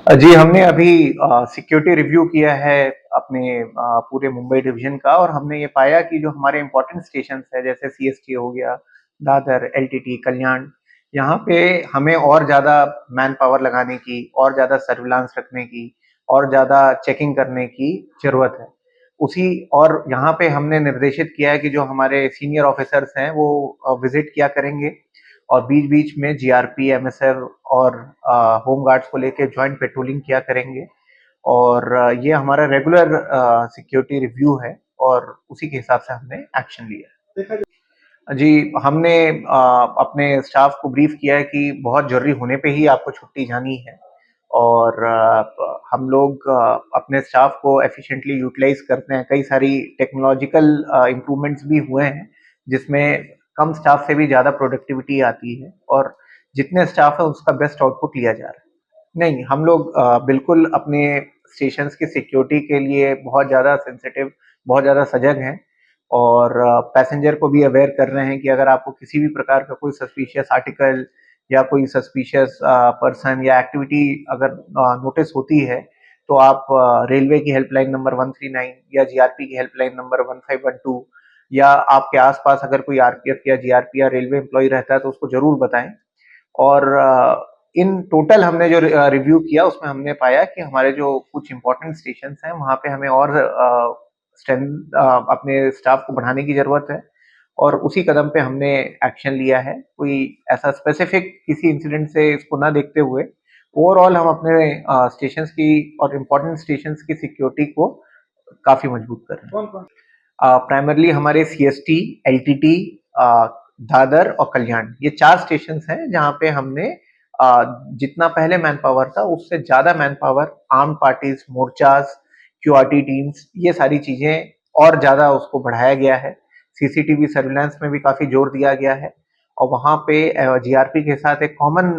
जी, हमने अभी security review किया है अपने पूरे मुंबई डिवीज़न का और हमने ये पाया कि जो हमारे इम्पोर्टेंट स्टेशंस हैं जैसे सीएसटी हो गया, दादर, एलटीटी, कल्याण, यहाँ पे हमें और ज़्यादा मैन पावर लगाने की, और ज़्यादा सर्विलांस रखने की, और ज़्यादा चेकिंग करने की ज़रूरत है। उसी और यहाँ पे हमने निर्देशित किया है कि जो हमारे सीनियर ऑफिसर्स हैं वो विज़िट किया करेंगे और बीच-बीच में जीआरपी, एमएसएफ और होम गार्ड्स को लेके जॉइंट पेट्रोलिंग किया करेंगे और ये हमारा रेगुलर सिक्योरिटी रिव्यू है और उसी के हिसाब से हमने एक्शन लिया है। जी, हमने अपने स्टाफ को ब्रीफ किया है कि बहुत ज़रूरी होने पे ही आपको छुट्टी जानी है और हम लोग अपने स्टाफ को एफिशिएंटली यूटिलाइज़ करते हैं। कई सारी टेक्नोलॉजिकल इम्प्रूवमेंट्स भी हुए हैं, जिसमें कम स्टाफ से भी ज़्यादा प्रोडक्टिविटी आती है और जितने स्टाफ है उसका बेस्ट आउटपुट लिया जा रहा है। नहीं, हम लोग बिल्कुल अपने स्टेशंस की सिक्योरिटी के लिए बहुत ज़्यादा सेंसिटिव, बहुत ज़्यादा सजग हैं और पैसेंजर को भी अवेयर कर रहे हैं कि अगर आपको किसी भी प्रकार का कोई सस्पिशियस आर्टिकल या कोई सस्पिशियस पर्सन या एक्टिविटी अगर नोटिस होती है, तो आप रेलवे की हेल्पलाइन नंबर 139 या जीआरपी की हेल्पलाइन नंबर 1512 या आपके आस-पास अगर कोई आरपीएफ या जीआरपी या रेलवे एम्प्लॉयी रहता है, तो उसको ज़रूर बताएँ। और इन टोटल हमने जो रिव्यू किया उसमें हमने पाया कि हमारे जो कुछ इम्पोर्टेंट स्टेशंस हैं वहाँ पे हमें और अपने स्टाफ को बढ़ाने की ज़रूरत है और उसी कदम पे हमने एक्शन लिया है। कोई ऐसा स्पेसिफिक किसी इंसिडेंट से इसको ना देखते हुए ओवरऑल हम अपने स्टेशंस की और इम्पोर्टेंट स्टेशंस की सिक्योरिटी को काफ़ी मजबूत कर रहे हैं। कौन-कौन? प्राइमरली हमारे सीएसटी, एलटीटी, दादर और कल्याण ये 4 स्टेशंस हैं जहाँ पे हमने जितना पहले मैन पावर था उससे ज़्यादा मैन पावर आर्म्ड पार्टीज, मोर्चाज, क्यूआरटी टीम्स ये सारी चीज़ें और ज़्यादा उसको बढ़ाया गया है। सीसीटीवी सर्विलांस में भी काफ़ी जोर दिया गया है और वहाँ पे जीआरपी के साथ एक कॉमन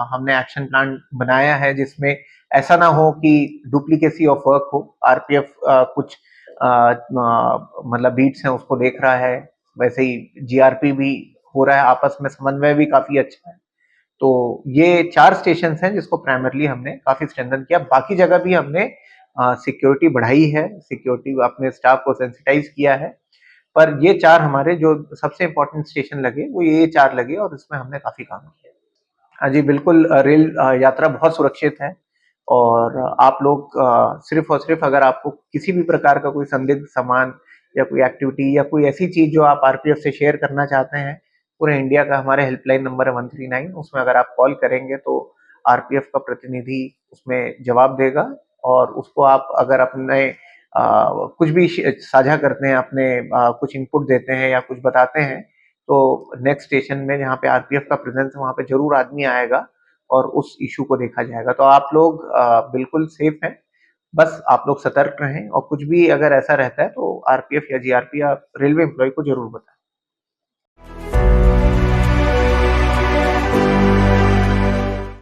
हमने एक्शन प्लान बनाया है जिसमें ऐसा ना हो कि डुप्लीकेसी ऑफ वर्क हो। आरपीएफ कुछ मतलब बीट्स हैं उसको देख रहा है, वैसे ही जीआरपी भी हो रहा है, आपस में समन्वय भी काफ़ी अच्छा है। तो ये 4 स्टेशंस हैं जिसको प्राइमरली हमने काफ़ी स्ट्रेंथन किया। बाकी जगह भी हमने सिक्योरिटी बढ़ाई है, सिक्योरिटी अपने स्टाफ को सेंसिटाइज़ किया है, पर ये 4 हमारे जो सबसे इम्पोर्टेंट स्टेशन लगे, वो ये 4 लगे और इसमें हमने काफ़ी काम किया। हाँ जी, बिल्कुल रेल यात्रा बहुत सुरक्षित है और आप लोग सिर्फ़ और सिर्फ़ अगर आपको किसी भी प्रकार का कोई संदिग्ध सामान या कोई एक्टिविटी या कोई ऐसी चीज़ जो आप आरपीएफ से शेयर करना चाहते हैं, पूरे इंडिया का हमारे हेल्पलाइन नंबर है 139 उसमें अगर आप कॉल करेंगे तो आरपीएफ का प्रतिनिधि उसमें जवाब देगा और उसको आप अगर अपने कुछ भी साझा करते हैं, अपने कुछ इनपुट देते हैं या कुछ बताते हैं, तो नेक्स्ट स्टेशन में जहाँ पे आरपीएफ का प्रेज़ेंस है, वहाँ पे ज़रूर आदमी आएगा और उस इश्यू को देखा जाएगा। तो आप लोग बिल्कुल सेफ हैं, बस आप लोग सतर्क रहें और कुछ भी अगर ऐसा रहता है तो आरपीएफ या जीआरपी या रेलवे एम्प्लॉयी को ज़रूर बताएँ।